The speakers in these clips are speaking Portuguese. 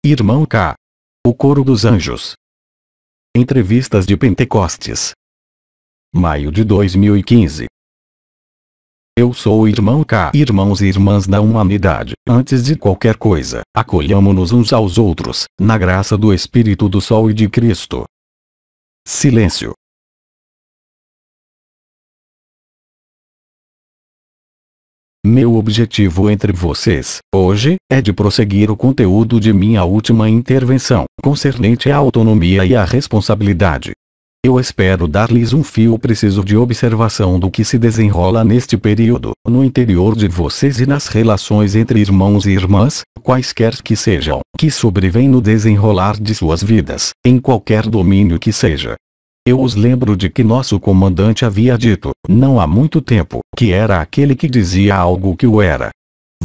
Irmão K. O Coro dos Anjos. Entrevistas de Pentecostes. Maio de 2015. Eu sou o Irmão K. Irmãos e irmãs da humanidade, antes de qualquer coisa, acolhamo-nos uns aos outros, na graça do Espírito do Sol e de Cristo. Silêncio. Meu objetivo entre vocês, hoje, é de prosseguir o conteúdo de minha última intervenção, concernente à autonomia e à responsabilidade. Eu espero dar-lhes um fio preciso de observação do que se desenrola neste período, no interior de vocês e nas relações entre irmãos e irmãs, quaisquer que sejam, que sobrevêm no desenrolar de suas vidas, em qualquer domínio que seja. Eu os lembro de que nosso comandante havia dito, não há muito tempo, que era aquele que dizia algo que o era.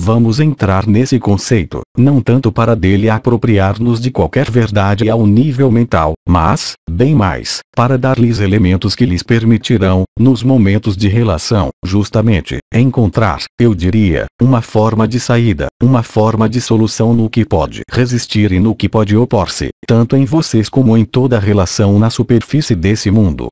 Vamos entrar nesse conceito, não tanto para dele apropriar-nos de qualquer verdade ao nível mental, mas, bem mais, para dar-lhes elementos que lhes permitirão, nos momentos de relação, justamente, encontrar, eu diria, uma forma de saída, uma forma de solução no que pode resistir e no que pode opor-se, tanto em vocês como em toda a relação na superfície desse mundo.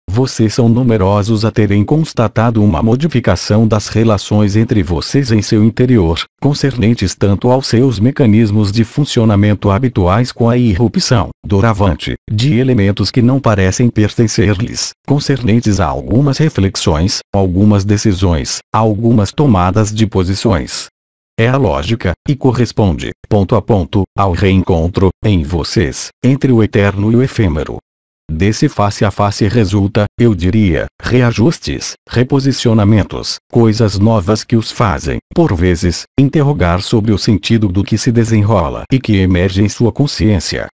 Vocês são numerosos a terem constatado uma modificação das relações entre vocês em seu interior, concernentes tanto aos seus mecanismos de funcionamento habituais com a irrupção, doravante, de elementos que não parecem pertencer-lhes, concernentes a algumas reflexões, algumas decisões, algumas tomadas de posições. É a lógica, e corresponde, ponto a ponto, ao reencontro, em vocês, entre o eterno e o efêmero. Desse face a face resulta, eu diria, reajustes, reposicionamentos, coisas novas que os fazem, por vezes, interrogar sobre o sentido do que se desenrola e que emerge em sua consciência.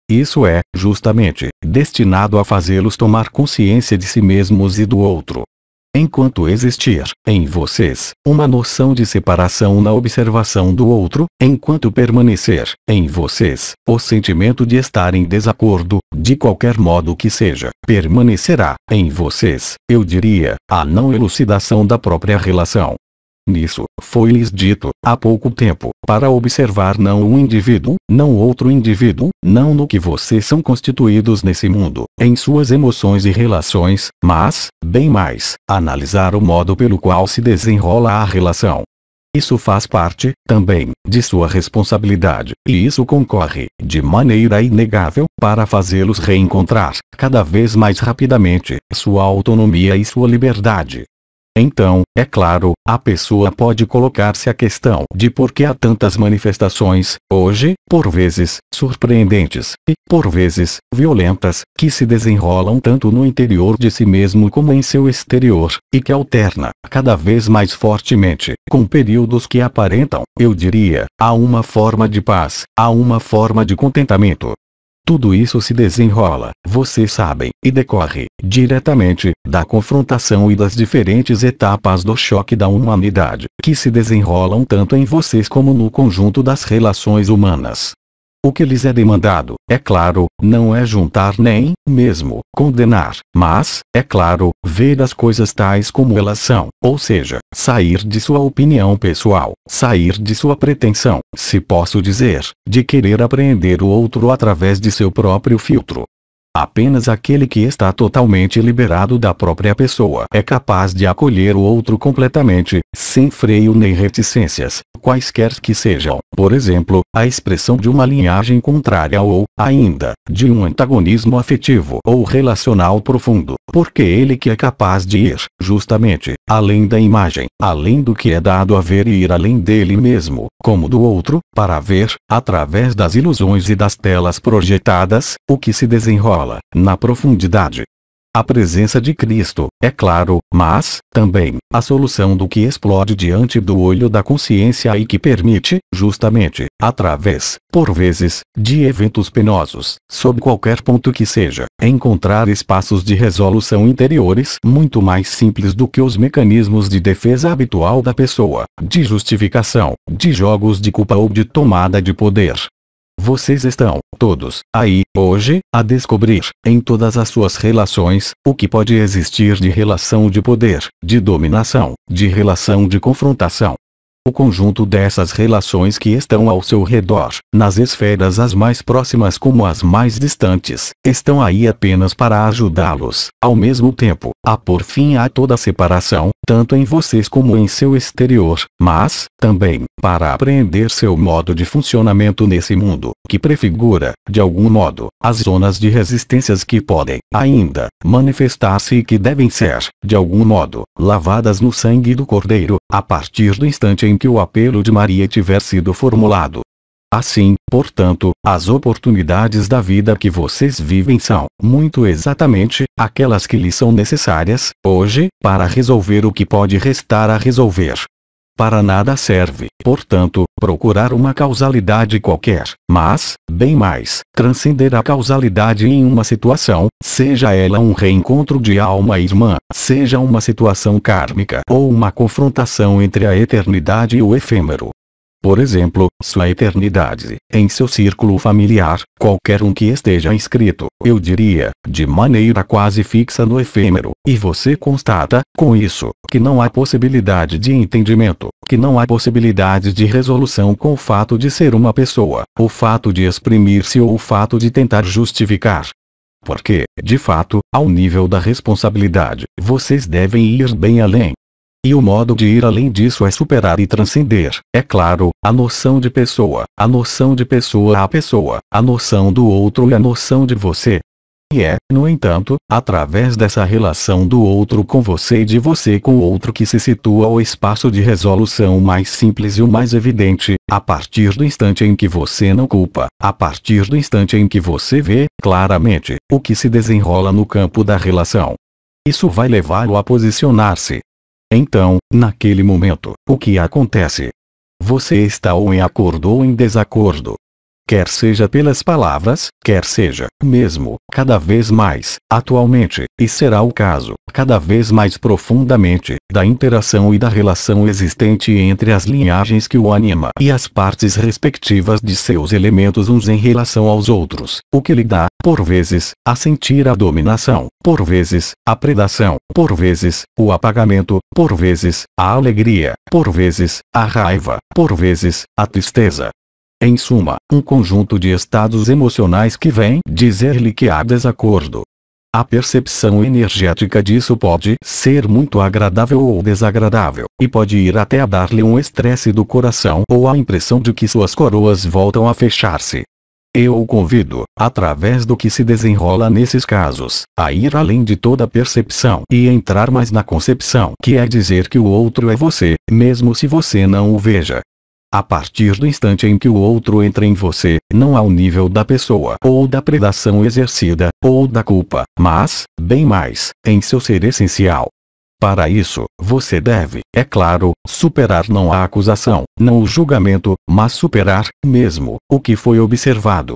Isso é, justamente, destinado a fazê-los tomar consciência de si mesmos e do outro. Enquanto existir, em vocês, uma noção de separação na observação do outro, enquanto permanecer, em vocês, o sentimento de estar em desacordo, de qualquer modo que seja, permanecerá, em vocês, eu diria, a não elucidação da própria relação. Nisso, foi-lhes dito, há pouco tempo, para observar não um indivíduo, não outro indivíduo, não no que vocês são constituídos nesse mundo, em suas emoções e relações, mas, bem mais, analisar o modo pelo qual se desenrola a relação. Isso faz parte, também, de sua responsabilidade, e isso concorre, de maneira inegável, para fazê-los reencontrar, cada vez mais rapidamente, sua autonomia e sua liberdade. Então, é claro, a pessoa pode colocar-se a questão de por que há tantas manifestações, hoje, por vezes, surpreendentes, e, por vezes, violentas, que se desenrolam tanto no interior de si mesmo como em seu exterior, e que alterna, cada vez mais fortemente, com períodos que aparentam, eu diria, a uma forma de paz, a uma forma de contentamento. Tudo isso se desenrola, vocês sabem, e decorre, diretamente, da confrontação e das diferentes etapas do choque da humanidade, que se desenrolam tanto em vocês como no conjunto das relações humanas. O que lhes é demandado, é claro, não é juntar nem, mesmo, condenar, mas, é claro, ver as coisas tais como elas são, ou seja, sair de sua opinião pessoal, sair de sua pretensão, se posso dizer, de querer apreender o outro através de seu próprio filtro. Apenas aquele que está totalmente liberado da própria pessoa é capaz de acolher o outro completamente, sem freio nem reticências, quaisquer que sejam, por exemplo, a expressão de uma linhagem contrária ou, ainda, de um antagonismo afetivo ou relacional profundo, porque ele que é capaz de ir, justamente, além da imagem, além do que é dado a ver e ir além dele mesmo, como do outro, para ver, através das ilusões e das telas projetadas, o que se desenrola na profundidade. A presença de Cristo, é claro, mas, também, a solução do que explode diante do olho da consciência e que permite, justamente, através, por vezes, de eventos penosos, sob qualquer ponto que seja, encontrar espaços de resolução interiores muito mais simples do que os mecanismos de defesa habitual da pessoa, de justificação, de jogos de culpa ou de tomada de poder. Vocês estão, todos, aí, hoje, a descobrir, em todas as suas relações, o que pode existir de relação de poder, de dominação, de relação de confrontação. O conjunto dessas relações que estão ao seu redor, nas esferas as mais próximas como as mais distantes, estão aí apenas para ajudá-los, ao mesmo tempo, a pôr fim a toda separação, tanto em vocês como em seu exterior, mas, também, para apreender seu modo de funcionamento nesse mundo, que prefigura, de algum modo, as zonas de resistências que podem, ainda, manifestar-se e que devem ser, de algum modo, lavadas no sangue do Cordeiro, a partir do instante em que o apelo de Maria tiver sido formulado. Assim, portanto, as oportunidades da vida que vocês vivem são, muito exatamente, aquelas que lhes são necessárias, hoje, para resolver o que pode restar a resolver. Para nada serve, portanto, procurar uma causalidade qualquer, mas, bem mais, transcender a causalidade em uma situação, seja ela um reencontro de alma irmã, seja uma situação kármica ou uma confrontação entre a eternidade e o efêmero. Por exemplo, sua eternidade, em seu círculo familiar, qualquer um que esteja inscrito, eu diria, de maneira quase fixa no efêmero, e você constata, com isso, que não há possibilidade de entendimento, que não há possibilidade de resolução com o fato de ser uma pessoa, o fato de exprimir-se ou o fato de tentar justificar. Porque, de fato, ao nível da responsabilidade, vocês devem ir bem além. E o modo de ir além disso é superar e transcender, é claro, a noção de pessoa, a noção de pessoa a pessoa, a noção do outro e a noção de você. E é, no entanto, através dessa relação do outro com você e de você com o outro que se situa o espaço de resolução mais simples e o mais evidente, a partir do instante em que você não culpa, a partir do instante em que você vê, claramente, o que se desenrola no campo da relação. Isso vai levá-lo a posicionar-se. Então, naquele momento, o que acontece? Você está ou em acordo ou em desacordo. Quer seja pelas palavras, quer seja, mesmo, cada vez mais, atualmente, e será o caso, cada vez mais profundamente, da interação e da relação existente entre as linhagens que o anima e as partes respectivas de seus elementos uns em relação aos outros, o que lhe dá, por vezes, a sentir a dominação, por vezes, a predação, por vezes, o apagamento, por vezes, a alegria, por vezes, a raiva, por vezes, a tristeza. Em suma, um conjunto de estados emocionais que vem dizer-lhe que há desacordo. A percepção energética disso pode ser muito agradável ou desagradável, e pode ir até a dar-lhe um estresse do coração ou a impressão de que suas coroas voltam a fechar-se. Eu o convido, através do que se desenrola nesses casos, a ir além de toda percepção e entrar mais na concepção, que é dizer que o outro é você, mesmo se você não o veja. A partir do instante em que o outro entra em você, não ao nível da pessoa ou da predação exercida, ou da culpa, mas, bem mais, em seu ser essencial. Para isso, você deve, é claro, superar não a acusação, não o julgamento, mas superar, mesmo, o que foi observado.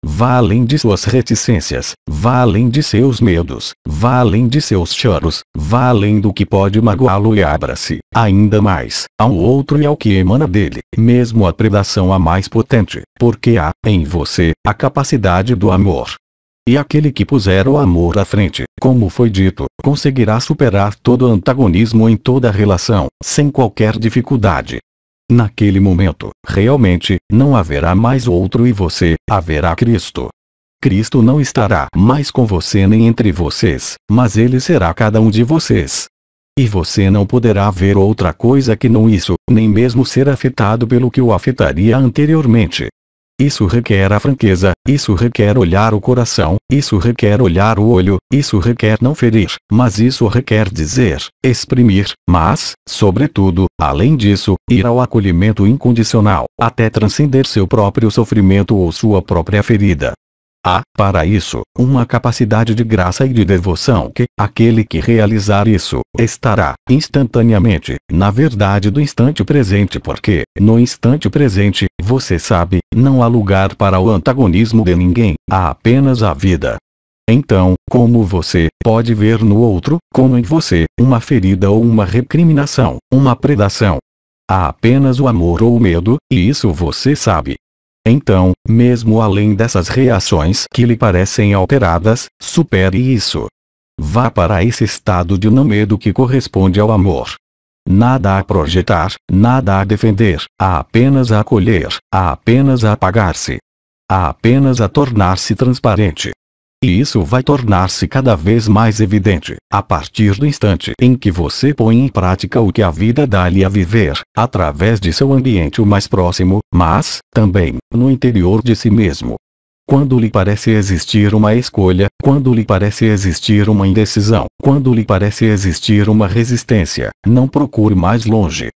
Vá além de suas reticências, vá além de seus medos, vá além de seus choros, vá além do que pode magoá-lo e abra-se, ainda mais, ao outro e ao que emana dele, mesmo a predação a mais potente, porque há, em você, a capacidade do amor. E aquele que puser o amor à frente, como foi dito, conseguirá superar todo antagonismo em toda relação, sem qualquer dificuldade. Naquele momento, realmente, não haverá mais outro e você, haverá Cristo. Cristo não estará mais com você nem entre vocês, mas ele será cada um de vocês. E você não poderá ver outra coisa que não isso, nem mesmo ser afetado pelo que o afetaria anteriormente. Isso requer a franqueza, isso requer olhar o coração, isso requer olhar o olho, isso requer não ferir, mas isso requer dizer, exprimir, mas, sobretudo, além disso, ir ao acolhimento incondicional, até transcender seu próprio sofrimento ou sua própria ferida. Há, para isso, uma capacidade de graça e de devoção que, aquele que realizar isso, estará, instantaneamente, na verdade do instante presente porque, no instante presente, você sabe, não há lugar para o antagonismo de ninguém, há apenas a vida. Então, como você pode ver no outro, como em você, uma ferida ou uma recriminação, uma predação? Há apenas o amor ou o medo, e isso você sabe. Então, mesmo além dessas reações que lhe parecem alteradas, supere isso. Vá para esse estado de não medo que corresponde ao amor. Nada a projetar, nada a defender, há apenas a acolher, há apenas a apagar-se. Há apenas a tornar-se transparente. E isso vai tornar-se cada vez mais evidente, a partir do instante em que você põe em prática o que a vida dá-lhe a viver, através de seu ambiente o mais próximo, mas, também, no interior de si mesmo. Quando lhe parece existir uma escolha, quando lhe parece existir uma indecisão, quando lhe parece existir uma resistência, não procure mais longe.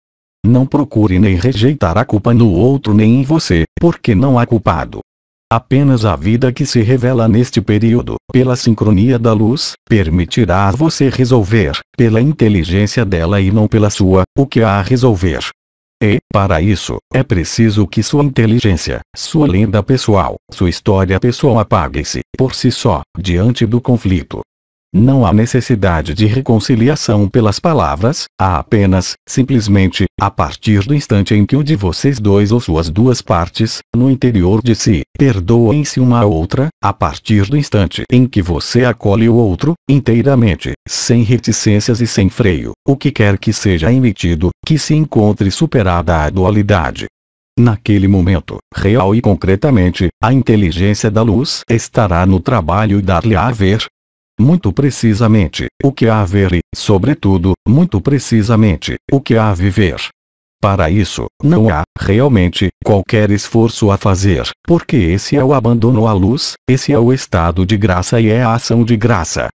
Não procure nem rejeitar a culpa no outro nem em você, porque não há culpado. Apenas a vida que se revela neste período, pela sincronia da luz, permitirá a você resolver, pela inteligência dela e não pela sua, o que há a resolver. E, para isso, é preciso que sua inteligência, sua lenda pessoal, sua história pessoal apague-se, por si só, diante do conflito. Não há necessidade de reconciliação pelas palavras, há apenas, simplesmente, a partir do instante em que um de vocês dois ou suas duas partes, no interior de si, perdoem-se uma a outra, a partir do instante em que você acolhe o outro, inteiramente, sem reticências e sem freio, o que quer que seja emitido, que se encontre superada a dualidade. Naquele momento, real e concretamente, a inteligência da luz estará no trabalho e dar-lhe a ver, muito precisamente, o que há a ver e, sobretudo, muito precisamente, o que há a viver. Para isso, não há, realmente, qualquer esforço a fazer, porque esse é o abandono à luz, esse é o estado de graça e é a ação de graça.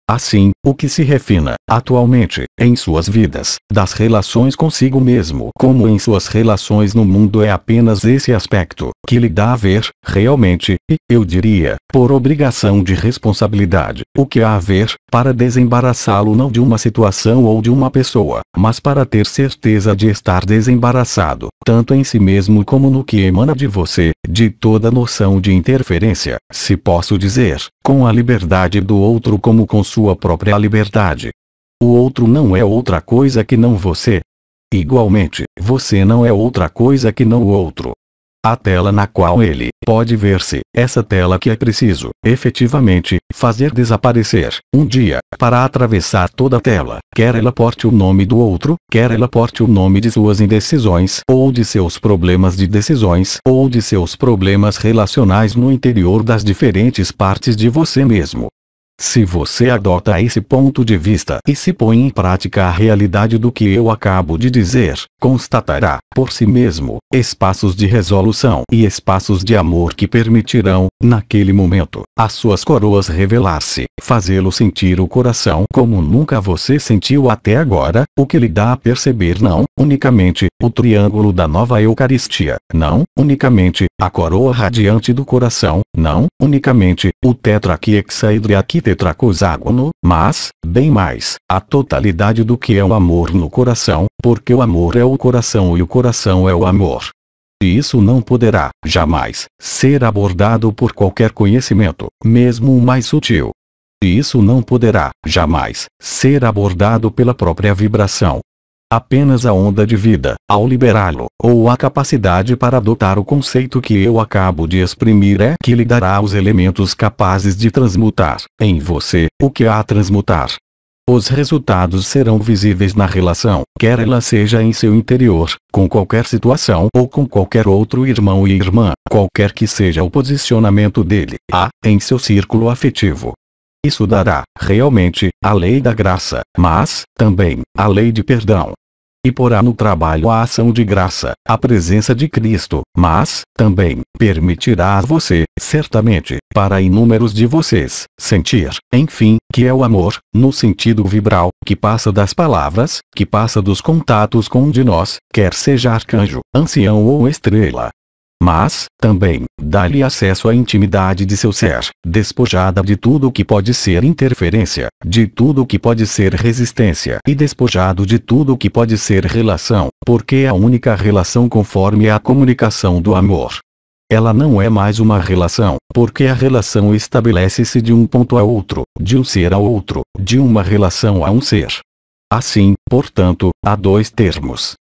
Assim, o que se refina, atualmente, em suas vidas, das relações consigo mesmo como em suas relações no mundo é apenas esse aspecto, que lhe dá a ver, realmente, e, eu diria, por obrigação de responsabilidade, o que há a ver, para desembaraçá-lo não de uma situação ou de uma pessoa, mas para ter certeza de estar desembaraçado, tanto em si mesmo como no que emana de você, de toda noção de interferência, se posso dizer, com a liberdade do outro como com sua própria liberdade. O outro não é outra coisa que não você. Igualmente, você não é outra coisa que não o outro. A tela na qual ele pode ver-se, essa tela que é preciso, efetivamente, fazer desaparecer, um dia, para atravessar toda a tela, quer ela porte o nome do outro, quer ela porte o nome de suas indecisões, ou de seus problemas de decisões, ou de seus problemas relacionais no interior das diferentes partes de você mesmo. Se você adota esse ponto de vista e se põe em prática a realidade do que eu acabo de dizer, constatará, por si mesmo, espaços de resolução e espaços de amor que permitirão, naquele momento, as suas coroas revelar-se, fazê-lo sentir o coração como nunca você sentiu até agora, o que lhe dá a perceber não, unicamente, o triângulo da nova Eucaristia, não, unicamente, a coroa radiante do coração, não, unicamente, o tetraquiexaedriaquitetracoságono, mas, bem mais, a totalidade do que é o amor no coração, porque o amor é o coração e o coração é o amor. E isso não poderá, jamais, ser abordado por qualquer conhecimento, mesmo o mais sutil. E isso não poderá, jamais, ser abordado pela própria vibração. Apenas a onda de vida, ao liberá-lo, ou a capacidade para adotar o conceito que eu acabo de exprimir é que lhe dará os elementos capazes de transmutar, em você, o que há a transmutar. Os resultados serão visíveis na relação, quer ela seja em seu interior, com qualquer situação ou com qualquer outro irmão e irmã, qualquer que seja o posicionamento dele, em seu círculo afetivo. Isso dará, realmente, a lei da graça, mas, também, a lei de perdão. E porá no trabalho a ação de graça, a presença de Cristo, mas, também, permitirá a você, certamente, para inúmeros de vocês, sentir, enfim, que é o amor, no sentido vibral, que passa das palavras, que passa dos contatos com um de nós, quer seja arcanjo, ancião ou estrela. Mas, também, dá-lhe acesso à intimidade de seu ser, despojada de tudo o que pode ser interferência, de tudo o que pode ser resistência e despojado de tudo o que pode ser relação, porque é a única relação conforme a comunicação do amor. Ela não é mais uma relação, porque a relação estabelece-se de um ponto a outro, de um ser a outro, de uma relação a um ser. Assim, portanto, há dois termos.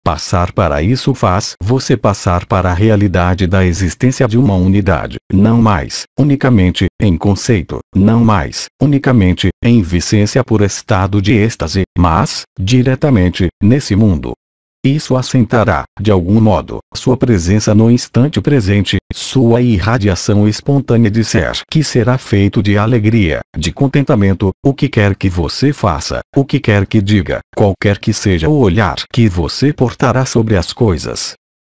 Passar para isso faz você passar para a realidade da existência de uma unidade, não mais, unicamente, em conceito, não mais, unicamente, em vicência por estado de êxtase, mas, diretamente, nesse mundo. Isso assentará, de algum modo, sua presença no instante presente, sua irradiação espontânea de ser que será feito de alegria, de contentamento, o que quer que você faça, o que quer que diga, qualquer que seja o olhar que você portará sobre as coisas.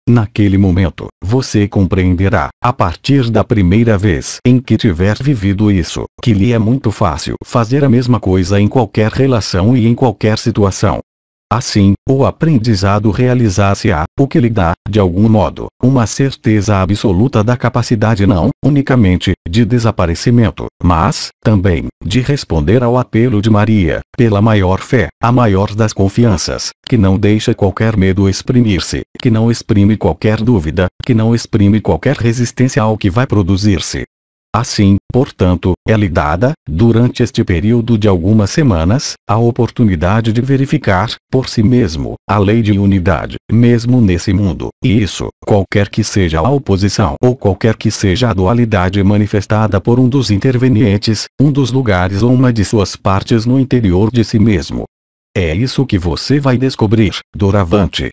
Naquele momento, você compreenderá, a partir da primeira vez em que tiver vivido isso, que lhe é muito fácil fazer a mesma coisa em qualquer relação e em qualquer situação. Assim, o aprendizado realizar-se-á, o que lhe dá, de algum modo, uma certeza absoluta da capacidade não, unicamente, de desaparecimento, mas, também, de responder ao apelo de Maria, pela maior fé, a maior das confianças, que não deixa qualquer medo exprimir-se, que não exprime qualquer dúvida, que não exprime qualquer resistência ao que vai produzir-se. Assim, portanto, é-lhe dada, durante este período de algumas semanas, a oportunidade de verificar, por si mesmo, a lei de unidade, mesmo nesse mundo, e isso, qualquer que seja a oposição ou qualquer que seja a dualidade manifestada por um dos intervenientes, um dos lugares ou uma de suas partes no interior de si mesmo. É isso que você vai descobrir, doravante.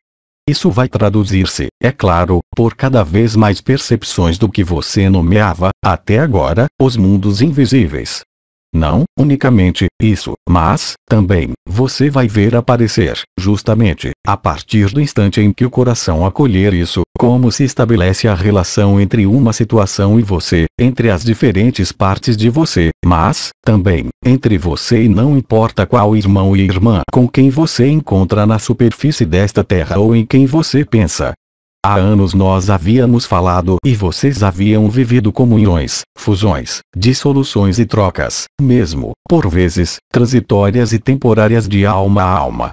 Isso vai traduzir-se, é claro, por cada vez mais percepções do que você nomeava, até agora, os mundos invisíveis. Não, unicamente, isso, mas, também, você vai ver aparecer, justamente, a partir do instante em que o coração acolher isso, como se estabelece a relação entre uma situação e você, entre as diferentes partes de você, mas, também, entre você e não importa qual irmão e irmã com quem você encontra na superfície desta terra ou em quem você pensa. Há anos nós havíamos falado e vocês haviam vivido comunhões, fusões, dissoluções e trocas, mesmo, por vezes, transitórias e temporárias de alma a alma.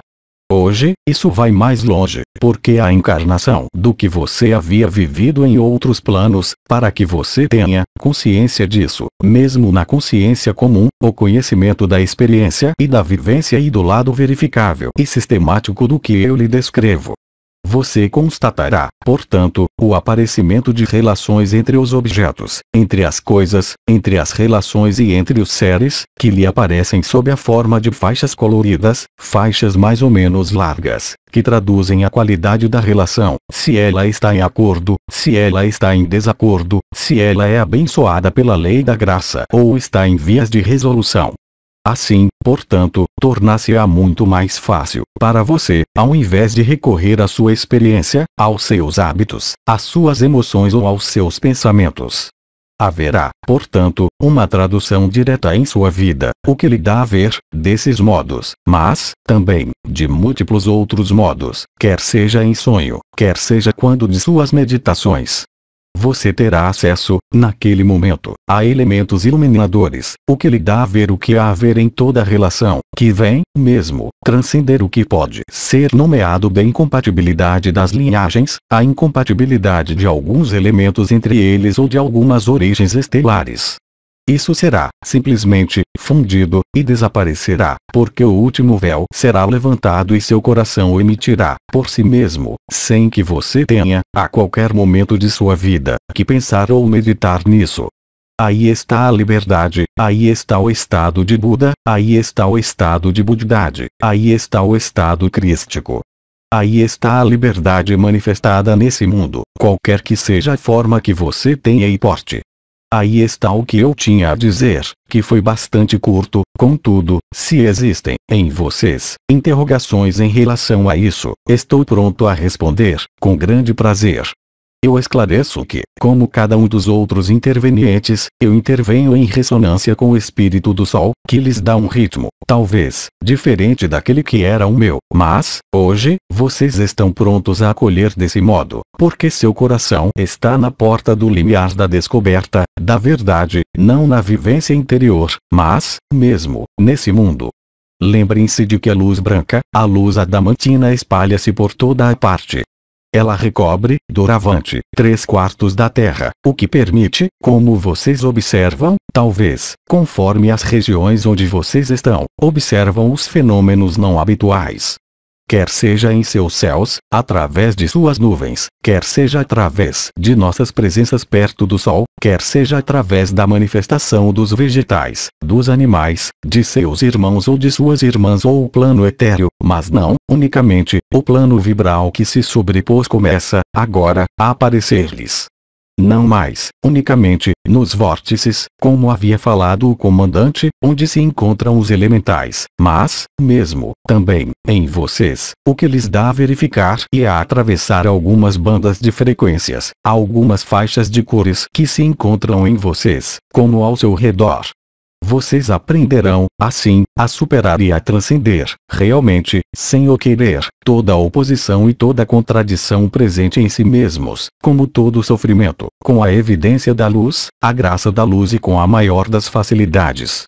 Hoje, isso vai mais longe, porque a encarnação do que você havia vivido em outros planos, para que você tenha consciência disso, mesmo na consciência comum, o conhecimento da experiência e da vivência e do lado verificável e sistemático do que eu lhe descrevo. Você constatará, portanto, o aparecimento de relações entre os objetos, entre as coisas, entre as relações e entre os seres, que lhe aparecem sob a forma de faixas coloridas, faixas mais ou menos largas, que traduzem a qualidade da relação, se ela está em acordo, se ela está em desacordo, se ela é abençoada pela lei da graça ou está em vias de resolução. Assim, portanto, torna-se-á muito mais fácil para você, ao invés de recorrer à sua experiência, aos seus hábitos, às suas emoções ou aos seus pensamentos. Haverá, portanto, uma tradução direta em sua vida, o que lhe dá a ver, desses modos, mas, também, de múltiplos outros modos, quer seja em sonho, quer seja quando de suas meditações. Você terá acesso, naquele momento, a elementos iluminadores, o que lhe dá a ver o que há a ver em toda a relação, que vem, mesmo, transcender o que pode ser nomeado de incompatibilidade das linhagens, a incompatibilidade de alguns elementos entre eles ou de algumas origens estelares. Isso será, simplesmente, fundido, e desaparecerá, porque o último véu será levantado e seu coração emitirá, por si mesmo, sem que você tenha, a qualquer momento de sua vida, que pensar ou meditar nisso. Aí está a liberdade, aí está o estado de Buda, aí está o estado de Budidade, aí está o estado crístico. Aí está a liberdade manifestada nesse mundo, qualquer que seja a forma que você tenha e porte. Aí está o que eu tinha a dizer, que foi bastante curto, contudo, se existem, em vocês, interrogações em relação a isso, estou pronto a responder, com grande prazer. Eu esclareço que, como cada um dos outros intervenientes, eu intervenho em ressonância com o espírito do Sol, que lhes dá um ritmo, talvez, diferente daquele que era o meu, mas, hoje, vocês estão prontos a acolher desse modo, porque seu coração está na porta do limiar da descoberta, da verdade, não na vivência interior, mas, mesmo, nesse mundo. Lembrem-se de que a luz branca, a luz adamantina espalha-se por toda a parte. Ela recobre, doravante, 3/4 da Terra, o que permite, como vocês observam, talvez, conforme as regiões onde vocês estão, observam os fenômenos não habituais. quer seja em seus céus, através de suas nuvens, quer seja através de nossas presenças perto do Sol, quer seja através da manifestação dos vegetais, dos animais, de seus irmãos ou de suas irmãs ou o plano etéreo, mas não, unicamente, o plano vibral que se sobrepôs começa, agora, a aparecer-lhes. Não mais, unicamente, nos vórtices, como havia falado o comandante, onde se encontram os elementais, mas, mesmo, também, em vocês, o que lhes dá a verificar e a atravessar algumas bandas de frequências, algumas faixas de cores que se encontram em vocês, como ao seu redor. Vocês aprenderão, assim, a superar e a transcender, realmente, sem o querer, toda a oposição e toda a contradição presente em si mesmos, como todo sofrimento, com a evidência da luz, a graça da luz e com a maior das facilidades.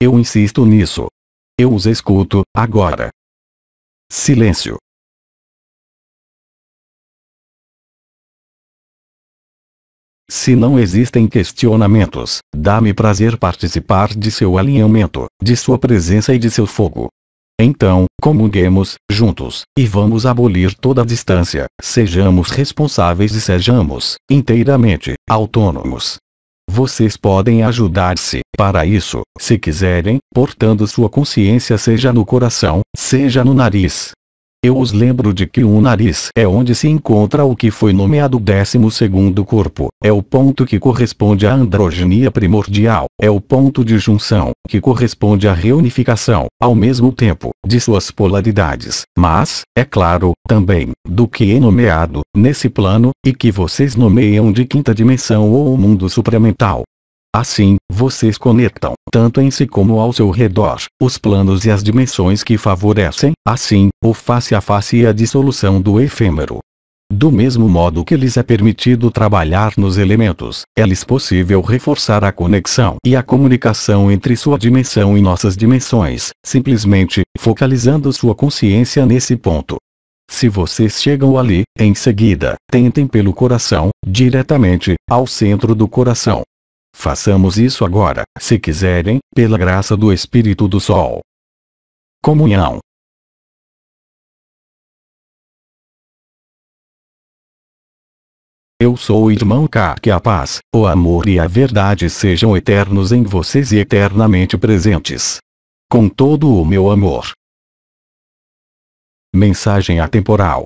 Eu insisto nisso. Eu os escuto, agora. Silêncio. Se não existem questionamentos, dá-me prazer participar de seu alinhamento, de sua presença e de seu fogo. Então, comunguemos, juntos, e vamos abolir toda a distância, sejamos responsáveis e sejamos, inteiramente, autônomos. Vocês podem ajudar-se, para isso, se quiserem, portando sua consciência seja no coração, seja no nariz. Eu os lembro de que o nariz é onde se encontra o que foi nomeado 12º corpo, é o ponto que corresponde à androgenia primordial, é o ponto de junção, que corresponde à reunificação, ao mesmo tempo, de suas polaridades, mas, é claro, também, do que é nomeado, nesse plano, e que vocês nomeiam de quinta dimensão ou o mundo supramental. Assim, vocês conectam, tanto em si como ao seu redor, os planos e as dimensões que favorecem, assim, o face a face e a dissolução do efêmero. Do mesmo modo que lhes é permitido trabalhar nos elementos, é-lhes possível reforçar a conexão e a comunicação entre sua dimensão e nossas dimensões, simplesmente, focalizando sua consciência nesse ponto. Se vocês chegam ali, em seguida, tentem pelo coração, diretamente, ao centro do coração. Façamos isso agora, se quiserem, pela graça do Espírito do Sol. Comunhão. Eu sou o irmão K. Que a paz, o amor e a verdade sejam eternos em vocês e eternamente presentes. Com todo o meu amor. Mensagem atemporal.